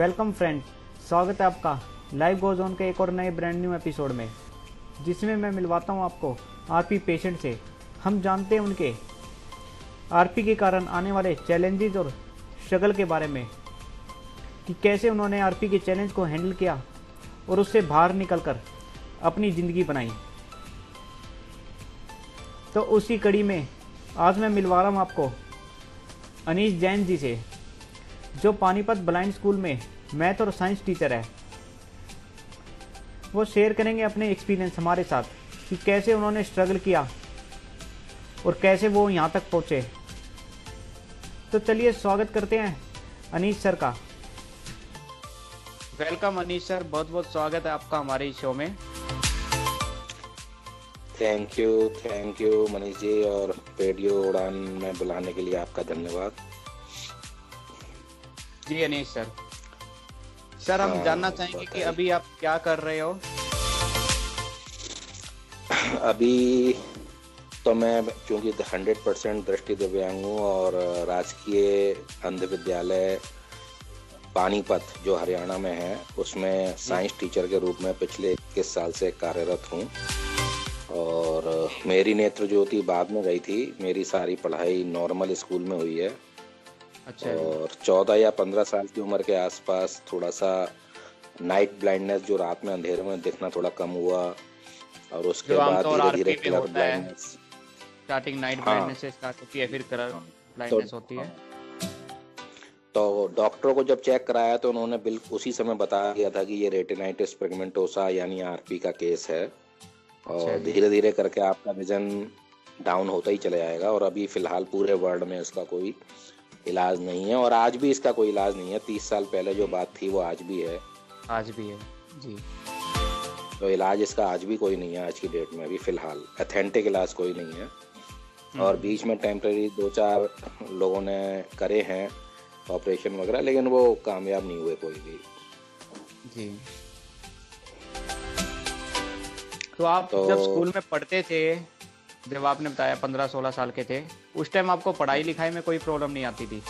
Welcome friends, स्वागत है आपका लाइव गोज ऑन के एक और नए ब्रांड न्यू एपिसोड में, जिसमें मैं मिलवाता हूं आपको आरपी पेशेंट से। हम जानते हैं उनके आरपी के कारण आने वाले चैलेंजेस और स्ट्रगल के बारे में, कि कैसे उन्होंने आरपी के चैलेंज को हैंडल किया और उससे बाहर निकलकर अपनी ज़िंदगी बनाई। तो उसी कड़ी में आज मैं मिलवा रहा हूँ आपको अनीश जैन जी से, जो पानीपत ब्लाइंड स्कूल में मैथ और साइंस टीचर है। वो शेयर करेंगे अपने एक्सपीरियंस हमारे साथ कि कैसे उन्होंने स्ट्रगल किया और कैसे वो यहाँ तक पहुँचे। तो चलिए स्वागत करते हैं अनीश सर का। वेलकम अनीश सर, बहुत बहुत स्वागत है आपका हमारे इस शो में। थैंक यू मनीष जी, और रेडियो उड़ान में बुलाने के लिए आपका धन्यवाद। जी अनीश सर, हम जानना चाहेंगे कि अभी आप क्या कर रहे हो। अभी तो मैं चूंकि 100% दृष्टि दिव्यांग हूँ और राजकीय अंध विद्यालय पानीपत जो हरियाणा में है उसमें साइंस टीचर के रूप में पिछले 21 साल से कार्यरत हूँ। और मेरी नेत्र ज्योति बाद में गई थी। मेरी सारी पढ़ाई नॉर्मल स्कूल में हुई है। अच्छा। और 14 या 15 साल की उम्र के आसपास थोड़ा सा नाइट ब्लाइंडनेस, जो रात में अंधेरे में दिखना थोड़ा कम हुआ, और उसके बाद धीरे धीरे colour blindness. Starting night blindness से स्टार्ट होती है, फिर कलर ब्लाइंडनेस होती है। तो डॉक्टरों को जब चेक कराया तो उन्होंने बिल्कुल उसी समय बताया गया था कि ये रेटिनाइटिस पिगमेंटोसा यानी आरपी का केस है, और धीरे धीरे करके आपका विजन डाउन होता ही चला जाएगा। और अभी फिलहाल पूरे वर्ल्ड में इसका कोई इलाज नहीं है, और आज भी इसका कोई इलाज नहीं है। 30 साल पहले जो बात थी वो आज भी है जी। तो इलाज इसका आज भी कोई नहीं है, आज की डेट में अभी फिलहाल ऑथेंटिक इलाज कोई नहीं है। और बीच में टेम्परेरी 2-4 लोगों ने करे हैं ऑपरेशन वगैरह, लेकिन वो कामयाब नहीं हुए कोई भी जी। तो आप जब स्कूल में पढ़ते थे, जब आपने बताया 15-16 साल के थे, उस टाइम आपको पढ़ाई लिखाई में कोई प्रॉब्लम नहीं आती थी?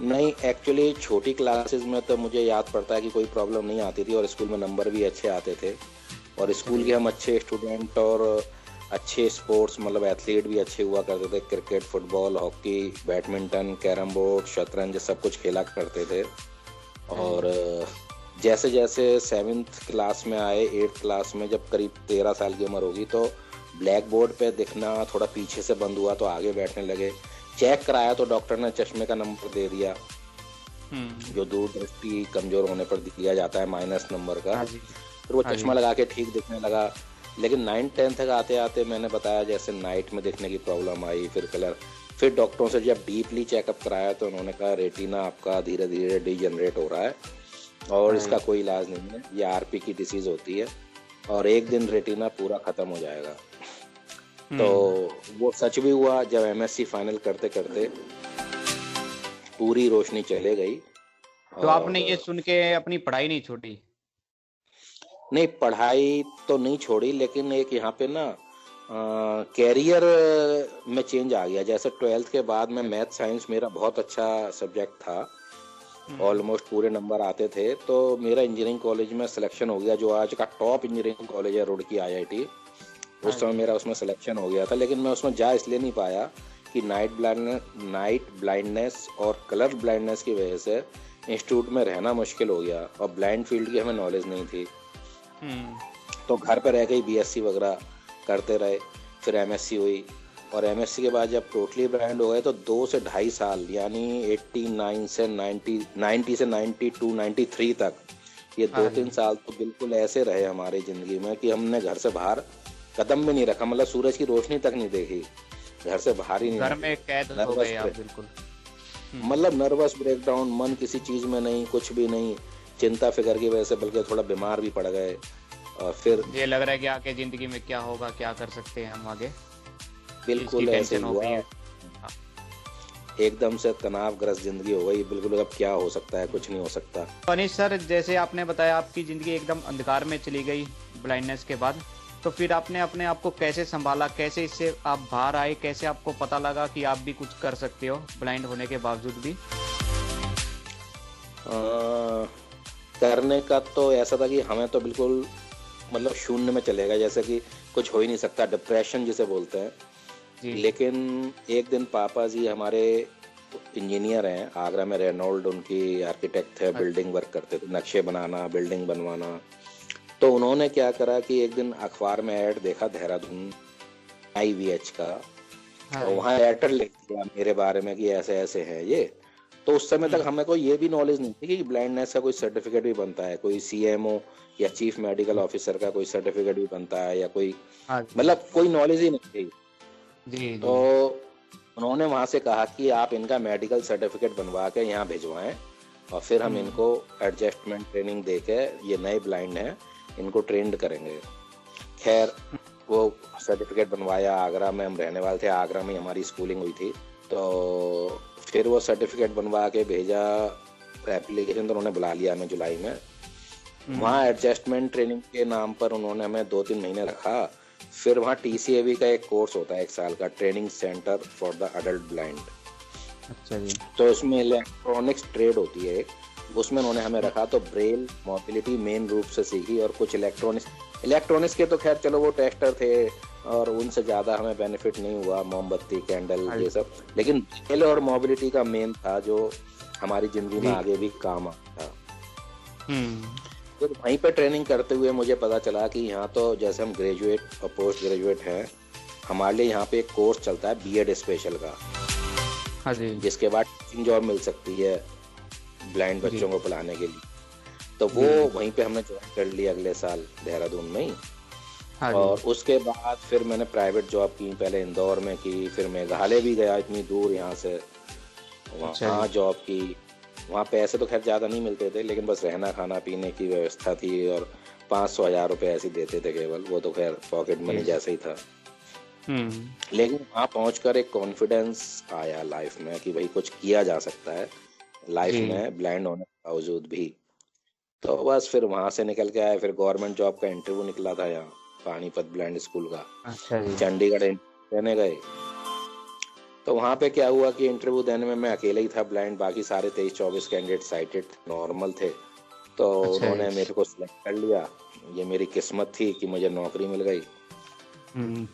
नहीं, एक्चुअली छोटी क्लासेस में तो मुझे याद पड़ता है कि कोई प्रॉब्लम नहीं आती थी, और स्कूल में नंबर भी अच्छे आते थे, और स्कूल के हम अच्छे स्टूडेंट और अच्छे स्पोर्ट्स मतलब एथलीट भी अच्छे हुआ करते थे। Cricket, football, hockey, badminton, carrom board, शतरंज सब कुछ खेला करते थे। और जैसे जैसे 7th क्लास में आए, 8th क्लास में जब करीब 13 साल की उम्र होगी, तो ब्लैक बोर्ड पे दिखना थोड़ा पीछे से बंद हुआ, तो आगे बैठने लगे। चेक कराया तो डॉक्टर ने चश्मे का नंबर दे दिया, जो दूरदृष्टि कमजोर होने पर दिया जाता है, -, नंबर का। फिर वो चश्मा लगा के ठीक दिखने लगा। लेकिन 9th-10th तक आते आते मैंने बताया जैसे नाइट में दिखने की प्रॉब्लम आई, फिर कलर। फिर डॉक्टरों से जब डीपली चेकअप कराया तो उन्होंने कहा रेटिना आपका धीरे धीरे डिजनरेट हो रहा है और इसका कोई इलाज नहीं है, ये आरपी की डिसीज होती है, और एक दिन रेटिना पूरा खत्म हो जाएगा। तो वो सच भी हुआ। जब एमएससी फाइनल करते करते पूरी रोशनी चले गई। तो आपने ये सुन के अपनी पढ़ाई नहीं छोड़ी? नहीं, पढ़ाई तो नहीं छोड़ी, लेकिन एक यहाँ पे ना कैरियर में चेंज आ गया। जैसे 12th के बाद में मैथ साइंस मेरा बहुत अच्छा सब्जेक्ट था, ऑलमोस्ट पूरे नंबर आते थे, तो मेरा इंजीनियरिंग कॉलेज में सिलेक्शन हो गया, जो आज का टॉप इंजीनियरिंग कॉलेज है, रुड़की IIT। उस समय मेरा उसमें सिलेक्शन हो गया था, लेकिन मैं उसमें जा इसलिए नहीं पाया कि नाइट ब्लाइंडनेस और कलर ब्लाइंडनेस की वजह से इंस्टीट्यूट में रहना मुश्किल हो गया, और ब्लाइंड फील्ड की हमें नॉलेज नहीं थी। तो घर पे रह के BSc वगैरह करते रहे। फिर MSc हुई, और MSc के बाद जब टोटली ब्लाइंड हो गए तो 2 से 2.5 साल यानी 89 से 90 से 92, 93 तक, ये 2-3 साल तो बिल्कुल ऐसे रहे हमारी जिंदगी में कि हमने घर से बाहर कदम भी नहीं रखा, मतलब सूरज की रोशनी तक नहीं देखी, घर से बाहर ही नहीं, घर में कैद हो गए आप बिल्कुल। मतलब नर्वस ब्रेकडाउन, मन किसी चीज में नहीं, कुछ भी नहीं, चिंता फिक्र की वजह से बल्कि थोड़ा बीमार भी पड़ गए। और फिर ये लग रहा है कि आगे जिंदगी में क्या होगा, क्या कर सकते हैं हम आगे। बिल्कुल ऐसे हुआ, एकदम से तनावग्रस्त जिंदगी हो गई। बिल्कुल अब क्या हो सकता है, कुछ नहीं हो सकता। अनीश सर, जैसे आपने बताया आपकी जिंदगी एकदम अंधकार में चली गई ब्लाइंडनेस के बाद, तो फिर आपने अपने आप को कैसे संभाला, कैसे इससे आप बाहर आए, कैसे आपको पता लगा कि आप भी कुछ कर सकते हो ब्लाइंड होने के बावजूद भी? अ, करने का तो ऐसा था कि हमें तो बिल्कुल मतलब शून्य में चलेगा, जैसे कि कुछ हो ही नहीं सकता, डिप्रेशन जिसे बोलते हैं। जी। लेकिन एक दिन पापा जी हमारे इंजीनियर हैं, आगरा में रेनॉल्ड उनकी आर्किटेक्ट थे, अच्छा। बिल्डिंग वर्क करते थे, नक्शे बनाना, बिल्डिंग बनवाना। तो उन्होंने क्या करा कि एक दिन अखबार में ऐड देखा देहरादून IVH का, हाँ और जी। वहाँ लेटर लिख दिया मेरे बारे में कि ऐसे ऐसे है ये। तो उस समय तक हम्म। हमें को ये भी नॉलेज नहीं थी कि ब्लाइंडनेस का कोई सर्टिफिकेट भी बनता है, कोई CMO या चीफ मेडिकल ऑफिसर का कोई सर्टिफिकेट भी बनता है, या कोई हाँ जी। मतलब कोई नॉलेज ही नहीं थी। जी तो जी। उन्होंने वहां से कहा कि आप इनका मेडिकल सर्टिफिकेट बनवा के यहाँ भिजवाएं, और फिर हम हम्म। इनको एडजस्टमेंट ट्रेनिंग दे के, ये नए ब्लाइंड हैं, इनको ट्रेंड करेंगे। खैर वो सर्टिफिकेट बनवाया, आगरा में हम रहने वाले थे, आगरा में ही हमारी स्कूलिंग हुई थी। तो फिर वो सर्टिफिकेट बनवा के भेजा, एप्लीकेशन तो उन्होंने बुला लिया हमें जुलाई में। हम्म। वहाँ एडजस्टमेंट ट्रेनिंग के नाम पर उन्होंने हमें 2-3 महीने रखा। फिर वहाँ TCAB का एक कोर्स होता है 1 साल का, training centre for the adult blind. अच्छा जी। तो इसमें इलेक्ट्रॉनिक्स ट्रेड होती है एक, उसमें उन्होंने हमें रखा। तो ब्रेल मोबिलिटी मेन रूप से सीखी, और कुछ इलेक्ट्रॉनिक्स के तो खैर चलो वो टेस्टर थे, और उनसे ज़्यादा हमें बेनिफिट नहीं हुआ, मोमबत्ती कैंडल हाँ ये जी। सब। लेकिन ब्रेल और मोबिलिटी का मेन था जो हमारी ज़िंदगी में जी। आगे भी काम आता। हम्म। फिर वहीं पे ट्रेनिंग करते हुए मुझे पता चला कि यहाँ तो जैसे हम ग्रेजुएट और पोस्ट ग्रेजुएट हैं, हमारे लिए यहाँ पे एक कोर्स चलता है B.Ed स्पेशल का, हाँ जी। जिसके बाद टीचिंग जॉब मिल सकती है ब्लाइंड जी बच्चों को पढ़ाने के लिए। तो वो जी। वहीं पे हमने ज्वाइन कर लिया अगले साल देहरादून में ही। हाँ जी। और उसके बाद फिर मैंने प्राइवेट जॉब की, पहले इंदौर में की, फिर मेघालय भी गया इतनी दूर यहाँ से, अच्छा वहाँ जी। जॉब की। वहाँ पैसे तो खैर ज़्यादा नहीं मिलते थे, लेकिन बस रहना खाना पीने की व्यवस्था थी, और 500-1000 रुपये ऐसे देते थे केवल, वो तो खैर पॉकेट जी मनी जी। जैसे ही था। हम्म। लेकिन वहाँ पहुँचकर एक कॉन्फिडेंस आया लाइफ में कि भाई कुछ किया जा सकता है लाइफ जी। में ब्लाइंड होने के बावजूद भी। तो बस फिर वहाँ से निकल के आए, फिर गवर्नमेंट जॉब का इंटरव्यू निकला था यहाँ पानीपत ब्लाइंड स्कूल का, अच्छा जी। चंडीगढ़ देने गए। तो वहाँ पे क्या हुआ कि इंटरव्यू देने में मैं अकेले ही था ब्लाइंड, बाकी सारे 23-24 कैंडिडेट साइटेड नॉर्मल थे। तो अच्छा जी। उन्होंने मेरे को सिलेक्ट कर लिया। ये मेरी किस्मत थी कि मुझे नौकरी मिल गई। हम्म।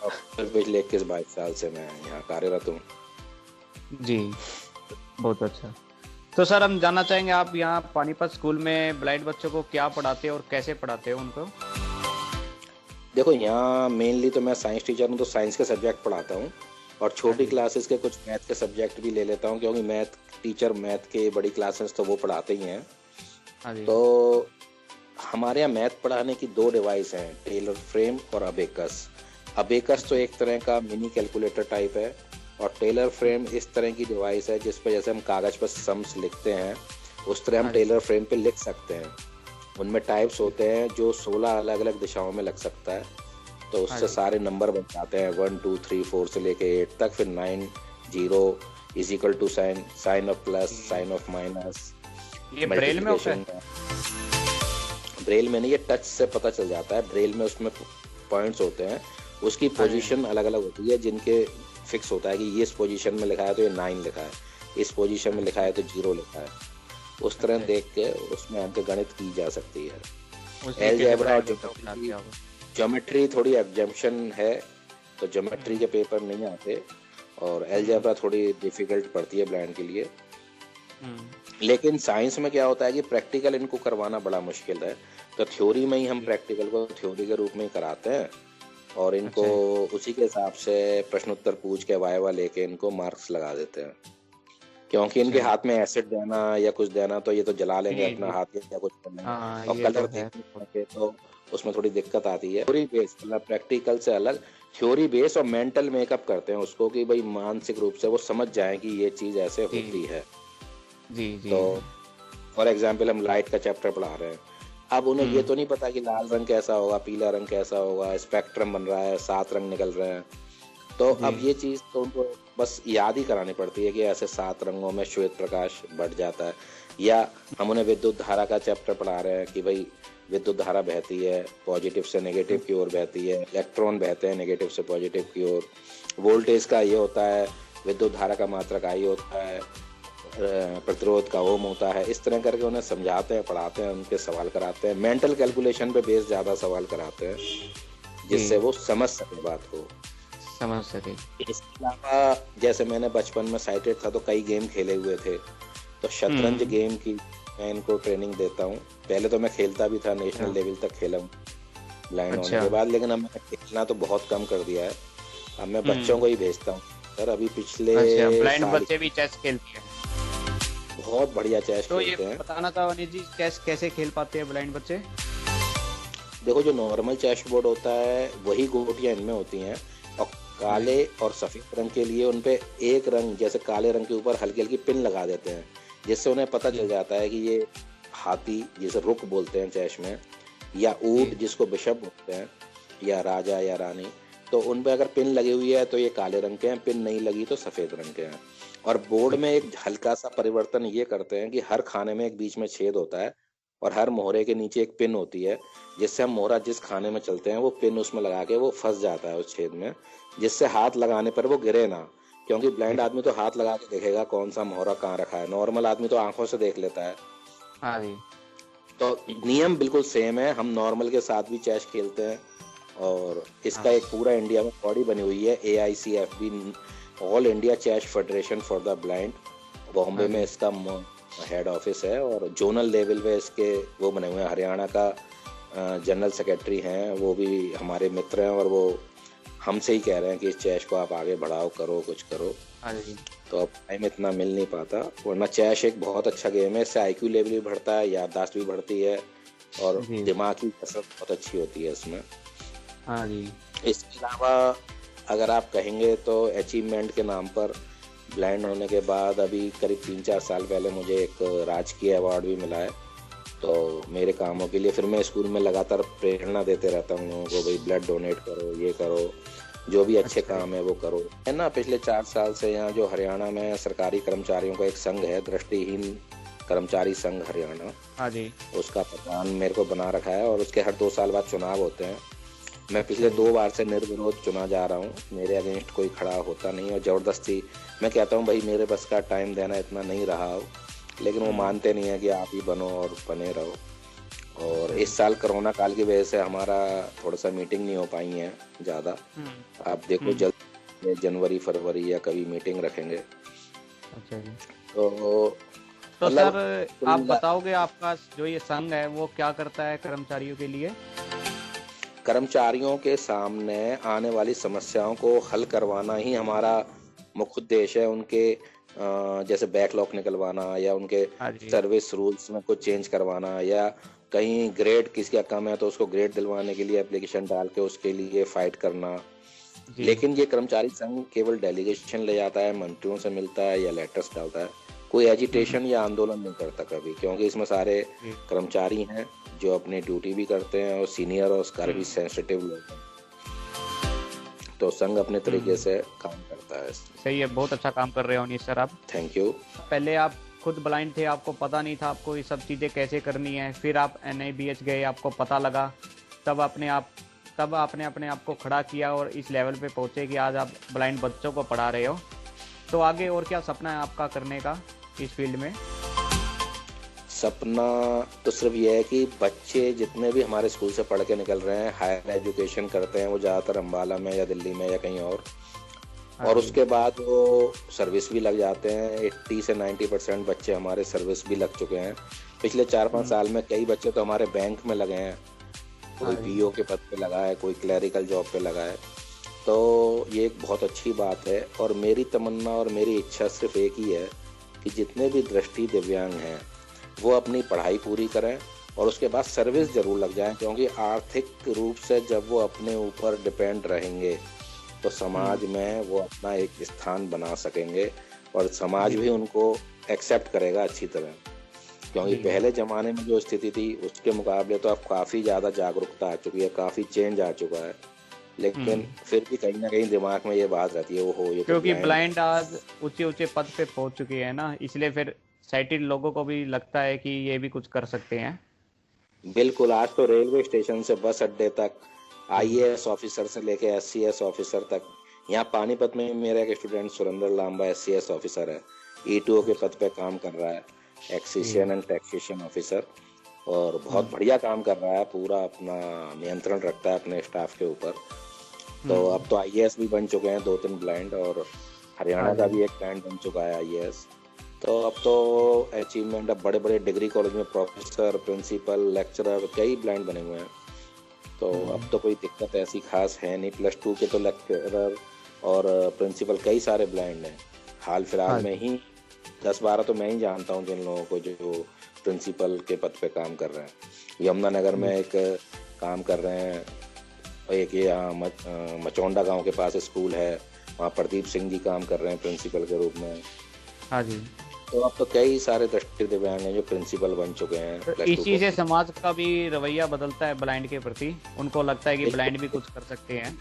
और फिर पिछले 21-22 साल से मैं यहाँ कार्यरत हूँ। जी। बहुत अच्छा। तो सर हम जानना चाहेंगे आप यहाँ पानीपत स्कूल में ब्लाइंड बच्चों को क्या पढ़ाते हैं और कैसे पढ़ाते हैं उनको? देखो यहाँ मेनली तो मैं साइंस टीचर हूँ, तो साइंस के सब्जेक्ट पढ़ाता हूँ, और हाँ छोटी जी। क्लासेस के कुछ मैथ के सब्जेक्ट भी ले लेता हूँ, क्योंकि मैथ के बड़ी क्लासेस तो वो पढ़ाते ही हैं। हाँ जी। तो हमारे यहाँ मैथ पढ़ाने की 2 डिवाइस हैं, टेलर फ्रेम और अबेकस। अबेकस तो एक तरह का मिनी कैलकुलेटर टाइप है, और टेलर फ्रेम इस तरह की डिवाइस है जिस पर जैसे हम कागज पर सम्स लिखते हैं, उस तरह हम हाँ जी। टेलर फ्रेम पे लिख सकते हैं। उनमें टाइप्स होते हैं जो 16 अलग अलग दिशाओं में लग सकता है। तो हाँ उससे जी। सारे नंबर बन जाते हैं, 1 2 3 4 से लेके 8 तक, फिर 9 0 is equal to sign of plus, sign of minus, ये ब्रेल में होता मल्टीप्लिकेशन। है? ब्रेल में नहीं, ये टच से पता चल जाता है। ब्रेल में उसमें पॉइंट्स होते हैं, उसकी हाँ जी। पोजीशन अलग अलग होती है, जिनके फिक्स होता है कि ये इस पोजीशन में लिखा है तो ये 9 लिखा है, इस पोजीशन में लिखा है तो 0 लिखा है। उस तरह अच्छा। देख के उसमें हमको गणित की जा सकती है। उस तरीके से एलजेब्रा और ब्लाइंड बच्चों को पढ़ाते हो? ज्योमेट्री थोड़ी एग्जाम्पशन है, तो ज्योमेट्री हम्म। के पेपर नहीं आते, और हम्म। एलजेब्रा थोड़ी डिफिकल्ट पड़ती है ब्लाइंड के लिए। हम्म। लेकिन साइंस में क्या होता है कि प्रैक्टिकल इनको करवाना बड़ा मुश्किल है। तो थ्योरी में ही हम जी। प्रैक्टिकल को थ्योरी के रूप में ही कराते हैं, और इनको अच्छा जी। उसी के हिसाब से प्रश्न उत्तर पूछ के वाइवा लेके इनको मार्क्स लगा देते हैं। क्योंकि अच्छा इनके जी। हाथ में एसिड देना या कुछ देना, तो ये तो जला लेंगे जी अपना जी। हाथ या कुछ कर लेंगे, हाँ और ये तो कलर है। देखने पड़ते, तो उसमें थोड़ी दिक्कत आती है। थ्योरी बेस मतलब प्रैक्टिकल से अलग, थ्योरी बेस और मेंटल मेकअप करते हैं उसको कि भाई मानसिक रूप से वो समझ जाए कि ये चीज ऐसे जी होती है। जी जी तो जी। फॉर एग्जाम्पल हम लाइट का चैप्टर पढ़ा रहे हैं, अब उन्हें ये हम्म। तो नहीं पता कि लाल रंग कैसा होगा, पीला रंग कैसा होगा, स्पेक्ट्रम बन रहा है, 7 रंग निकल रहे हैं। तो जी। अब ये चीज तो उनको बस याद ही करानी पड़ती है कि ऐसे 7 रंगों में श्वेत प्रकाश बढ़ जाता है। या हम उन्हें विद्युत धारा का चैप्टर पढ़ा रहे हैं कि भाई विद्युत धारा बहती है, पॉजिटिव से नेगेटिव की ओर बहती है, इलेक्ट्रॉन बहते हैं नेगेटिव से पॉजिटिव की ओर। वोल्टेज का ये होता है, विद्युत धारा का मात्रक आई होता है, प्रतिरोध का ओम होता है, इस तरह करके उन्हें समझाते हैं, पढ़ाते हैं, उनके सवाल कराते हैं, मेंटल कैलकुलेशन पे बेस ज्यादा सवाल कराते हैं जिससे जी, वो समझ सके बात को। समझ सके। इसके अलावा जैसे मैंने बचपन में साइटेड था तो कई गेम खेले हुए थे, तो शतरंज हम्म। गेम की मैं इनको ट्रेनिंग देता हूँ। पहले तो मैं खेलता भी था, नेशनल अच्छा। लेवल तक खेला हूँ ब्लाइंड होने अच्छा। के बाद, लेकिन अब मैंने खेलना तो बहुत कम कर दिया है। अब मैं बच्चों हम्म। को ही भेजता हूँ सर। अभी पिछले अच्छा, ब्लाइंड साल बच्चे भी चेस खेलते हैं? बहुत बढ़िया चेस तो ये खेलते हैं। बताना था अनिल जी, चेस कैसे खेल पाते हैं ब्लाइंड बच्चे? देखो, जो नॉर्मल चेस बोर्ड होता है वही गोटियां इनमें होती हैं, और जी। काले और सफेद रंग के लिए उनपे एक रंग, जैसे काले रंग के ऊपर हल्की हल्की पिन लगा देते हैं, जिससे उन्हें पता चल जी। जाता है कि ये हाथी, जिसे रुक बोलते हैं चेस में, या ऊंट जी। जिसको बिशप बोलते हैं, या राजा या रानी, तो उन पे अगर पिन लगी हुई है तो ये काले रंग के हैं, पिन नहीं लगी तो सफेद रंग के हैं। और बोर्ड में अच्छा। एक हल्का सा परिवर्तन ये करते हैं कि हर खाने में एक बीच में छेद होता है, और हर मोहरे के नीचे एक पिन होती है, जिससे हम मोहरा जिस खाने में चलते हैं वो पिन उसमें लगा के वो फंस जाता है उस छेद में, जिससे हाथ लगाने पर वो गिरे ना। क्योंकि ब्लाइंड गिरे। आदमी तो हाथ लगा के देखेगा कौन सा मोहरा कहाँ रखा है, नॉर्मल आदमी तो आंखों से देख लेता है। हाँ जी। तो नियम बिल्कुल सेम है, हम नॉर्मल के साथ भी चेस खेलते हैं। और इसका हाँ। एक पूरा इंडिया में बॉडी बनी हुई है, AICFB, all India chess federation for the blind. Bombay हाँ में जी। इसका हेड ऑफिस है, और जोनल लेवल पे इसके वो बने हुए हैं। हरियाणा का जनरल सेक्रेटरी हैं, वो भी हमारे मित्र हैं, और वो हमसे ही कह रहे हैं कि इस चेस को आप आगे बढ़ाओ, करो कुछ करो। हाँ जी। तो अब टाइम इतना मिल नहीं पाता, वरना चेस एक बहुत अच्छा गेम है। इससे IQ लेवल भी बढ़ता है, याददाश्त भी बढ़ती है, और जी। दिमाग की कसरत बहुत अच्छी होती है इसमें। हाँ जी। इसके अलावा अगर आप कहेंगे तो अचीवमेंट के नाम पर, ब्लाइंड होने के बाद अभी करीब 3-4 साल पहले मुझे एक राजकीय अवार्ड भी मिला है। तो मेरे कामों के लिए फिर मैं स्कूल में लगातार प्रेरणा देते रहता हूँ लोगों को, भाई ब्लड डोनेट करो, ये करो, जो भी अच्छे अच्छा जी। काम है वो करो, है ना। पिछले 4 साल से यहाँ जो हरियाणा में सरकारी कर्मचारियों का एक संघ है, दृष्टिहीन कर्मचारी संघ हरियाणा, हाँ जी। उसका प्रधान मेरे को बना रखा है, और उसके हर 2 साल बाद चुनाव होते हैं। मैं अच्छा पिछले जी। 2 बार से निर्विरोध चुना जा रहा हूँ, मेरे अगेंस्ट कोई खड़ा होता नहीं, और जबरदस्ती मैं कहता हूँ भाई मेरे बस का टाइम देना इतना नहीं रहा हो, लेकिन वो हम्म। मानते नहीं है कि आप ही बनो और बने रहो। और अच्छा जी। इस साल कोरोना काल की वजह से हमारा थोड़ा सा मीटिंग नहीं हो पाई है ज़्यादा। हम्म। आप देखो हम्म। जल्द जनवरी फरवरी या कभी मीटिंग रखेंगे। अच्छा जी। तो तो मतलब सर, कुल आप मिला, बताओगे आपका जो ये संघ है वो क्या करता है कर्मचारियों के लिए? कर्मचारियों के सामने आने वाली समस्याओं को हल करवाना ही हमारा मुख्य उद्देश्य है। उनके जैसे बैकलॉग निकलवाना, या उनके हाँ जी। सर्विस रूल्स में कुछ चेंज करवाना, या कहीं ग्रेड किसी का कम है तो उसको ग्रेड दिलवाने के लिए एप्लीकेशन डाल के उसके लिए फाइट करना। जी। लेकिन ये कर्मचारी संघ केवल डेलीगेशन ले जाता है, मंत्रियों से मिलता है या लेटर्स डालता है, कोई हम्म। एजिटेशन या आंदोलन नहीं करता कभी, क्योंकि इसमें सारे जी। कर्मचारी हैं जो अपनी ड्यूटी भी करते हैं, और सीनियर और उसका भी हम्म। सेंसिटिव लोग हैं। तो संघ अपने तरीके हम्म। से काम करता है इसमें। सही है, बहुत अच्छा काम कर रहे हो अनिश सर आप। Thank you. पहले आप खुद ब्लाइंड थे, आपको पता नहीं था आपको ये सब चीज़ें कैसे करनी है, फिर आप NIBH गए, आपको पता लगा, तब अपने आप तब आपने अपने आप को खड़ा किया और इस लेवल पे पहुंचे कि आज आप ब्लाइंड बच्चों को पढ़ा रहे हो। तो आगे और क्या सपना है आपका करने का इस फील्ड में? सपना तो सिर्फ ये है कि बच्चे जितने भी हमारे स्कूल से पढ़ के निकल रहे हैं, हायर एजुकेशन करते हैं, वो ज़्यादातर अम्बाला में या दिल्ली में या कहीं हाँ और जी। उसके बाद वो सर्विस भी लग जाते हैं। 80 से 90% बच्चे हमारे सर्विस भी लग चुके हैं। पिछले 4-5 हम्म। साल में कई बच्चे तो हमारे बैंक में लगे हैं, हाँ कोई जी। PO के पद पे लगा है, कोई क्लरिकल जॉब पे लगा है। तो ये एक बहुत अच्छी बात है, और मेरी तमन्ना और मेरी इच्छा सिर्फ एक ही है कि जितने भी दृष्टि दिव्यांग हैं वो अपनी पढ़ाई पूरी करें, और उसके बाद सर्विस जरूर लग जाएं, क्योंकि आर्थिक रूप से जब वो अपने ऊपर डिपेंड रहेंगे तो हम्म। समाज में वो अपना एक स्थान बना सकेंगे, और समाज जी। भी उनको एक्सेप्ट करेगा अच्छी तरह। क्योंकि जी। पहले जमाने में जो स्थिति थी उसके मुकाबले तो अब काफी ज्यादा जागरूकता आ चुकी है, काफी चेंज आ चुका है, लेकिन हम्म। फिर भी कहीं ना कहीं दिमाग में ये बात रहती है, वो हो ये तो क्योंकि ब्लाइंड है। ब्लाइंड आज ऊंचे ऊंचे पद पे पहुंच चुके हैं ना, इसलिए फिर साइटेड लोगों को भी लगता है कि ये भी कुछ कर सकते हैं। बिल्कुल, आज तो रेलवे स्टेशन से बस अड्डे तक, जी। IAS ऑफिसर से लेके SCS ऑफिसर तक। यहाँ पानीपत में मेरा एक student Surender Lamba SCS officer है, ईटीओ के पद पे काम कर रहा है, जी। एक्सिशियन एंड टैक्सेशन ऑफिसर, और बहुत बढ़िया काम कर रहा है, पूरा अपना नियंत्रण रखता है अपने स्टाफ के ऊपर। तो अब तो आईएएस भी बन चुके हैं 2-3 ब्लाइंड, और हरियाणा हाँ का जी। भी एक ब्लाइंड बन चुका है आईएएस। तो अब तो अचीवमेंट, अब बड़े बड़े डिग्री कॉलेज में प्रोफेसर, प्रिंसिपल, लेक्चरर कई ब्लाइंड बने हुए हैं। तो अब तो कोई दिक्कत ऐसी खास है नहीं। +2 के तो लेक्चरर और प्रिंसिपल कई सारे ब्लाइंड हैं। हाल फिलहाल हाँ में जी। ही 10-12 तो मैं ही जानता हूँ जिन लोगों को जो प्रिंसिपल के पद पे काम कर रहे हैं। यमुनानगर में जी। एक काम कर रहे हैं, एक ये मचौंडा गांव के पास स्कूल है, वहाँ प्रदीप सिंह जी काम कर रहे हैं प्रिंसिपल के रूप में। हाँ जी। तो अब तो कई सारे दृष्टि दिव्यांग हैं जो प्रिंसिपल बन चुके हैं तो +2 इसी से कॉलेज। समाज का भी रवैया बदलता है ब्लाइंड के प्रति। उनको लगता है कि ब्लाइंड भी बिल्कुल कुछ कर सकते हैं।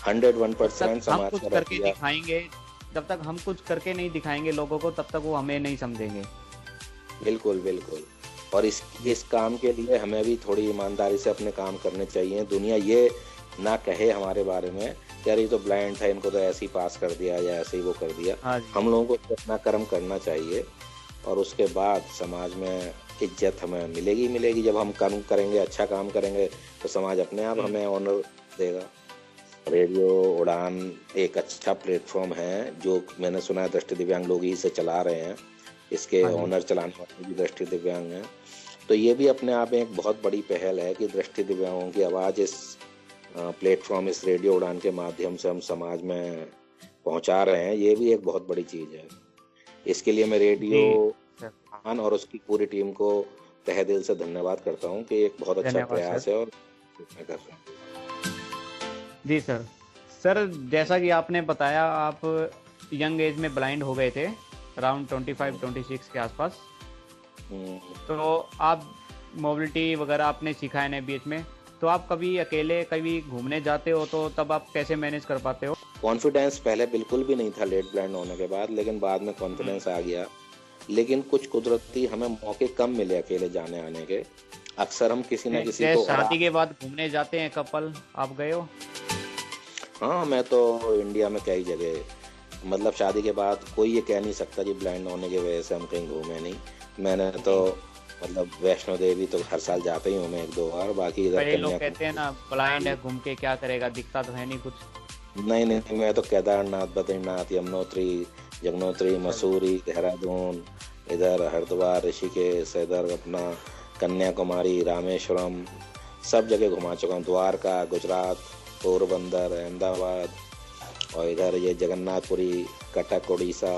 101% जब तक हम समाज कुछ का करके रवैया। दिखाएंगे, जब तक हम कुछ करके नहीं दिखाएंगे लोगों को, तब तक वो हमें नहीं समझेंगे। बिल्कुल बिल्कुल। और जी। इस काम के लिए हमें भी थोड़ी ईमानदारी से अपने काम करने चाहिए। दुनिया ये ना कहे हमारे बारे में कि यार ये तो ब्लाइंड था, इनको तो ऐसे ही पास कर दिया या ऐसे ही वो कर दिया। हाँ जी। हम लोगों को अपना कर्म करना चाहिए, और उसके बाद समाज में इज्जत हमें मिलेगी मिलेगी। जब हम कर्म करेंगे, अच्छा काम करेंगे, तो समाज अपने आप हमें ऑनर देगा। रेडियो उड़ान एक अच्छा प्लेटफॉर्म है, जो मैंने सुना है दृष्टि दिव्यांग लोग ही इसे चला रहे हैं। इसके हाँ जी। ऑनर चलाने वाले भी दृष्टि दिव्यांग हैं। तो ये भी अपने आप में एक बहुत बड़ी पहल है कि दृष्टि दिव्यांगों की आवाज़ इस प्लेटफॉर्म, इस रेडियो उड़ान के माध्यम से हम समाज में पहुंचा रहे हैं। ये भी एक बहुत बड़ी चीज़ है। इसके लिए मैं रेडियो जी सर। उड़ान और उसकी पूरी टीम को तहे दिल से धन्यवाद करता हूं कि एक बहुत अच्छा धन्यवाद सर। प्रयास है, और मैं कर रहा हूं। जी सर। सर, जैसा कि आपने बताया, आप यंग एज में ब्लाइंड हो गए थे, अराउंड 25-26 के आसपास। हम्म। तो आप मोबिलिटी वगैरह आपने सीखा है बीच में। तो आप कभी अकेले कभी घूमने जाते हो तो तब आप कैसे मैनेज कर पाते हो? कॉन्फिडेंस पहले बिल्कुल भी नहीं था लेट ब्लाइंड होने के बाद, लेकिन बाद में कॉन्फिडेंस आ गया। लेकिन कुछ कुदरती हमें मौके कम मिले अकेले जाने आने के। अक्सर हम किसी ना किसी जैसे को, और शादी के बाद घूमने जाते हैं कपल, आप गए हो? हाँ, मैं तो इंडिया में कई जगह, मतलब शादी के बाद कोई ये कह नहीं सकता कि ब्लाइंड होने की वजह से हम कहीं घूमे नहीं। मैंने तो जी। मतलब वैष्णो देवी तो हर साल जाता ही हूँ मैं 1-2 बार, बाकी इधर कई लोग कहते हैं कन्याकुमारी। ना, ब्लाइंड है घूम के क्या करेगा, दिखता तो है नहीं कुछ। नहीं नहीं, मैं तो केदारनाथ, बद्रीनाथ, यमुनोत्री, जगनोत्री, अच्छा जी। मसूरी, देहरादून, इधर हरिद्वार, ऋषिकेश, इधर अपना कन्याकुमारी, रामेश्वरम, सब जगह घुमा चुका हूँ। द्वारका, गुजरात, पोरबंदर, अहमदाबाद, और इधर ये जगन्नाथपुरी, कटक, उड़ीसा,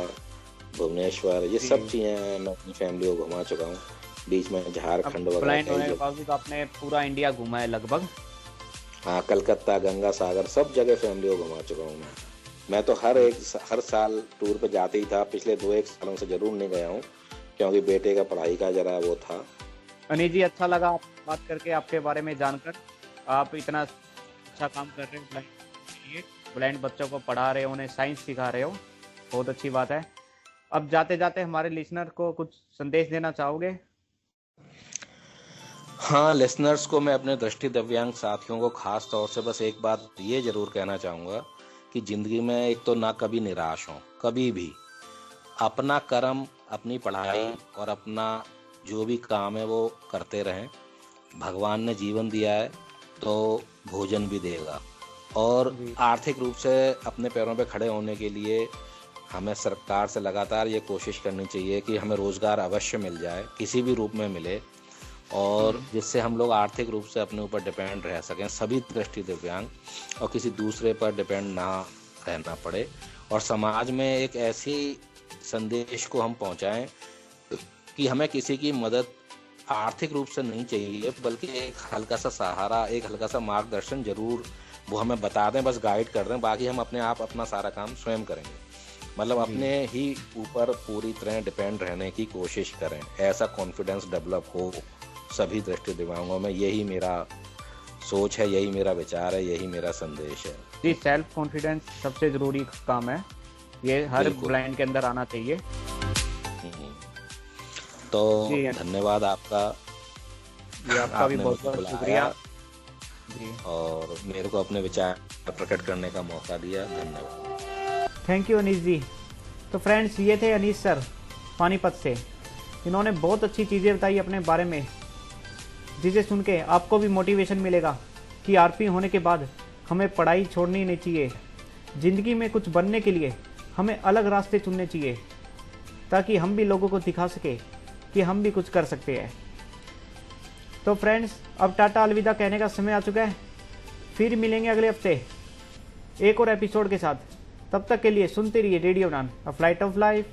भुवनेश्वर, ये सब जी। चीज़ें मैं अपनी फैमिली को घुमा चुका हूँ। बीच में अब झारखंड वगैरह ब्लाइंड कई होने के जगह। बावजूद आपने पूरा इंडिया घूमा है लगभग। हाँ, कलकत्ता, गंगा सागर, सब जगह फैमिली को घुमा चुका हूँ मैं तो हर साल टूर पे जाते ही था। पिछले 2-1 सालों से जरूर नहीं गया हूँ, क्योंकि बेटे का पढ़ाई का जरा वो था। अनिल जी, अच्छा लगा आपसे बात करके, आपके बारे में जानकर। आप इतना अच्छा काम कर रहे हो ब्लाइंड के लिए, ब्लाइंड बच्चों को पढ़ा रहे हो, उन्हें साइंस सिखा रहे हो, बहुत अच्छी बात है। अब जाते जाते हमारे लिसनर को कुछ संदेश देना चाहोगे? हाँ, लिसनर्स को मैं अपने दृष्टि दिव्यांग साथियों को खास तौर से बस एक बात ये जरूर कहना चाहूँगा कि ज़िंदगी में एक तो ना कभी निराश हों, कभी भी। अपना कर्म, अपनी पढ़ाई और अपना जो भी काम है वो करते रहें। भगवान ने जीवन दिया है तो भोजन भी देगा, और जी। आर्थिक रूप से अपने पैरों पे खड़े होने के लिए हमें सरकार से लगातार ये कोशिश करनी चाहिए कि हमें रोज़गार अवश्य मिल जाए, किसी भी रूप में मिले, और जिससे हम लोग आर्थिक रूप से अपने ऊपर डिपेंड रह सकें, सभी दृष्टि दिव्यांग, और किसी दूसरे पर डिपेंड ना रहना पड़े। और समाज में एक ऐसी संदेश को हम पहुंचाएं कि हमें किसी की मदद आर्थिक रूप से नहीं चाहिए, बल्कि एक हल्का सा सहारा, एक हल्का सा मार्गदर्शन जरूर वो हमें बता दें, बस गाइड कर दें। बाकी हम अपने आप अपना सारा काम स्वयं करेंगे। मतलब जी। अपने ही ऊपर पूरी तरह डिपेंड रहने की कोशिश करें, ऐसा कॉन्फिडेंस डेवलप हो सभी दृष्टि दिव्यांगों में। यही मेरा सोच है, यही मेरा विचार है, यही मेरा संदेश है। जी, सेल्फ कॉन्फिडेंस सबसे ज़रूरी काम है, ये हर बिल्कुल। ब्लाइंड के अंदर आना चाहिए। हम्म। तो जी। धन्यवाद आपका, जी, आपका भी आपने बहुत मुझे बहुत बुलाया शुक्रिया। जी। और मेरे को अपने विचार प्रकट करने का मौका दिया। धन्यवाद। थैंक यू अनीस जी। तो फ्रेंड्स, ये थे अनीस सर पानीपत से। इन्होंने बहुत अच्छी चीज़ें बताई अपने बारे में, जिसे सुन के आपको भी मोटिवेशन मिलेगा कि आरपी होने के बाद हमें पढ़ाई छोड़नी नहीं चाहिए। ज़िंदगी में कुछ बनने के लिए हमें अलग रास्ते चुनने चाहिए, ताकि हम भी लोगों को दिखा सके कि हम भी कुछ कर सकते हैं। तो फ्रेंड्स, अब टाटा अलविदा कहने का समय आ चुका है। फिर मिलेंगे अगले हफ्ते एक और एपिसोड के साथ। तब तक के लिए सुनते रहिए रेडियो उड़ान, अ फ्लाइट ऑफ लाइफ।